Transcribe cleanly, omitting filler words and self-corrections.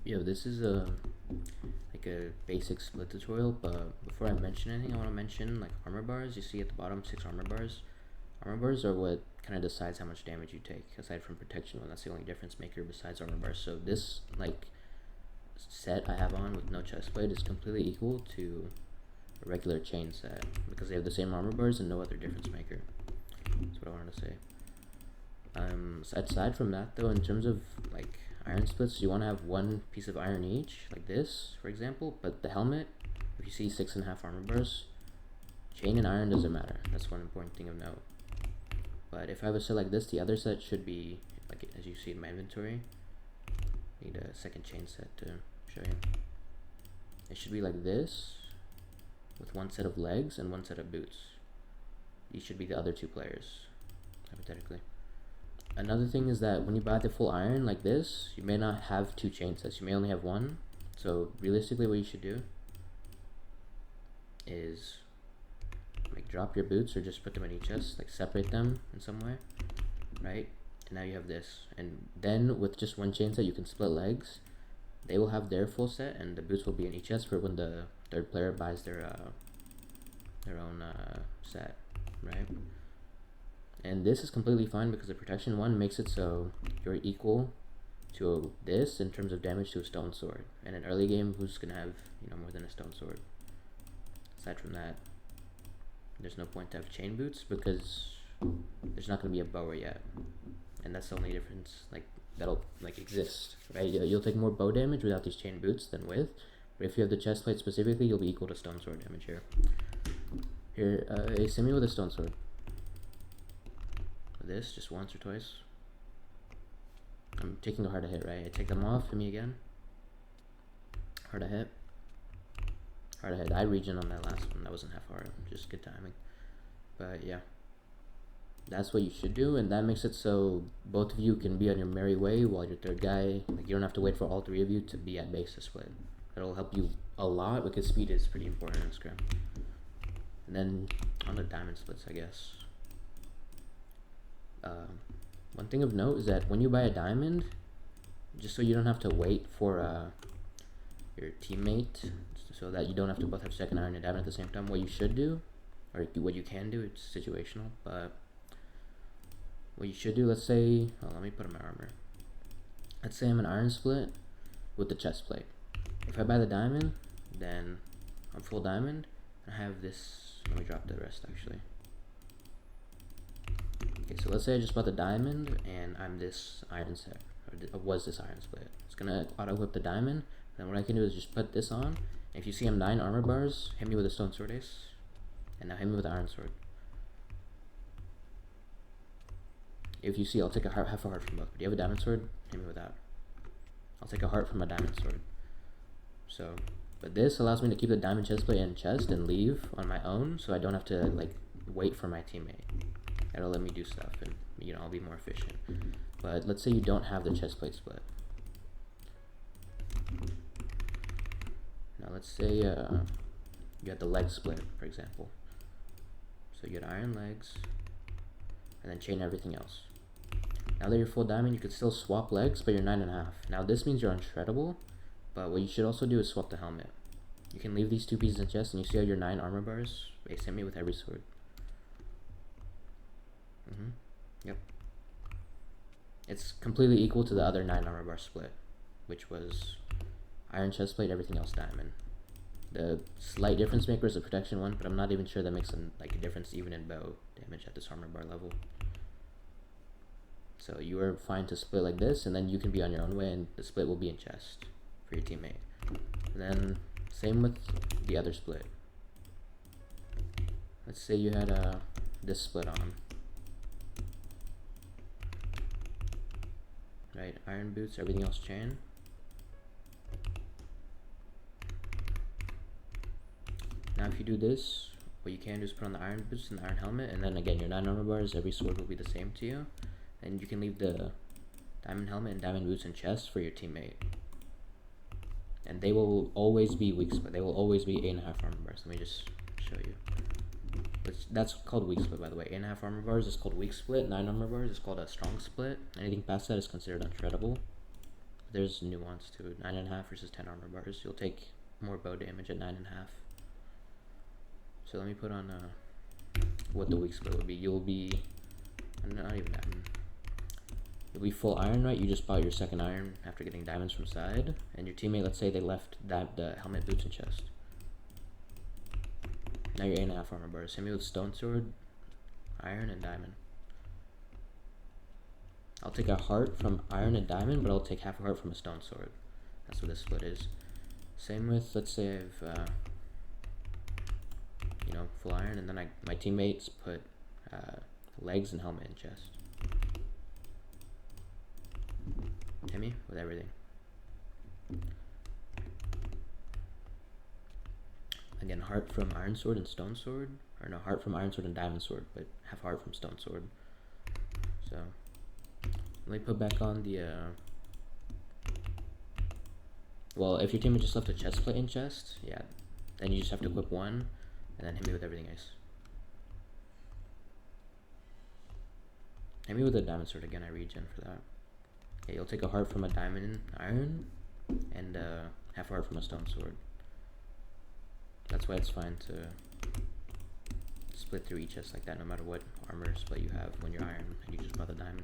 Yo, this is a basic split tutorial, but before I mention anything, I want to mention like armor bars. You see at the bottom, 6 armor bars. Armor bars are what kind of decides how much damage you take, aside from protection one. That's the only difference maker besides armor bars. So this like set I have on with no chest plate is completely equal to a regular chain set because they have the same armor bars and no other difference maker. That's what I wanted to say. So aside from that though, in terms of like iron splits, you want to have one piece of iron each, like this for example, but the helmet, if you see 6.5 armor bars, chain and iron doesn't matter. That's one important thing of note. But if I have a set like this, the other set should be like, as you see in my inventory, need a second chain set to show you. It should be like this with one set of legs and one set of boots. These should be the other two players, hypothetically. Another thing is that when you buy the full iron like this, you may not have 2 chain sets, you may only have 1. So realistically what you should do is like drop your boots or just put them in each chest, like separate them in some way, right? And now you have this. And then with just 1 chain set you can split legs. They will have their full set and the boots will be in each chest for when the third player buys their own set, right? And this is completely fine because the protection one makes it so you're equal to this in terms of damage to a stone sword. And in early game, who's gonna have more than a stone sword? Aside from that, there's no point to have chain boots because there's not gonna be a bower yet, and that's the only difference that'll exist, right? You'll take more bow damage without these chain boots than with, but if you have the chest plate specifically, you'll be equal to stone sword damage here. Here, see me with a stone sword. This just once or twice. I'm taking a hard to hit, right? I take them off, hit me again. Hard to hit. Hard to hit. I regen on that last one. That wasn't half hard. Just good timing. But yeah. That's what you should do, and that makes it so both of you can be on your merry way while your third guy, you don't have to wait for all 3 of you to be at base to split. That'll help you a lot because speed is pretty important in scrim. And then on the diamond splits, I guess. One thing of note is that when you buy a diamond, just so you don't have to wait for your teammate, so that you don't have to both have second iron and diamond at the same time, what you should do, or what you can do, it's situational, but what you should do, let's say, let me put on my armor. Let's say I'm an iron split with the chest plate. If I buy the diamond, then I'm full diamond. I have this, let me drop the rest actually. Okay, so let's say I just bought the diamond and I'm this iron set, or was this iron split. It's gonna auto whip the diamond. Then what I can do is just put this on. If you see I'm 9 armor bars, hit me with a stone sword ace, and now hit me with an iron sword. If you see, I'll take a heart, half a heart from both. But you have a diamond sword, hit me with that. I'll take a heart from a diamond sword. So, but this allows me to keep the diamond chest plate in chest and leave on my own, so I don't have to wait for my teammate. That'll let me do stuff, and I'll be more efficient. But let's say you don't have the chest plate split. Now let's say you had the leg split, for example. So you had iron legs, and then chain everything else. Now that you're full diamond, you could still swap legs, but you're 9.5. Now this means you're unshreddable, but what you should also do is swap the helmet. You can leave these 2 pieces in chest, and you see how your 9 armor bars? Base hit me with every sword. Yep. It's completely equal to the other 9 armor bar split, which was iron chest plate, everything else diamond. The slight difference maker is the protection one, but I'm not even sure that makes a difference even in bow damage at this armor bar level. So you are fine to split like this, and then you can be on your own way, and the split will be in chest for your teammate. And then same with the other split. Let's say you had this split on. Right, iron boots, everything else chain. Now if you do this, what you can do is put on the iron boots and the iron helmet, and then again your 9 armor bars, every sword will be the same to you. And you can leave the diamond helmet and diamond boots in chest for your teammate. And they will always be weak split. They will always be 8.5 armor bars. Let me just show you. That's called weak split, by the way. 8.5 armor bars is called weak split. 9 armor bars is called a strong split. Anything past that is considered unshreddable. There's nuance to it. 9.5 versus 10 armor bars. You'll take more bow damage at 9.5. So let me put on what the weak split would be. You'll be, not even that. You'll be full iron, right? You just bought your second iron after getting diamonds from side, and your teammate, let's say they left that helmet, boots, and chest. Now you're 8.5 armor bars. Hit me with stone sword, iron, and diamond. I'll take a heart from iron and diamond, but I'll take half a heart from a stone sword. That's what this split is. Same with, let's say I've, you know, full iron, and then my teammates put legs and helmet and chest. Hit me with everything. Again, heart from iron sword and stone sword, or no, heart from iron sword and diamond sword, but half heart from stone sword. So let me put back on the well, if your teammate just left a chest plate and chest, yeah, then you just have to equip one and then hit me with everything else. Hit me with a diamond sword again. I regen for that. Okay, you'll take a heart from a diamond iron and half a heart from a stone sword. That's why it's fine to split through each chest like that, no matter what armor split you have when you're iron and you just bought the diamond.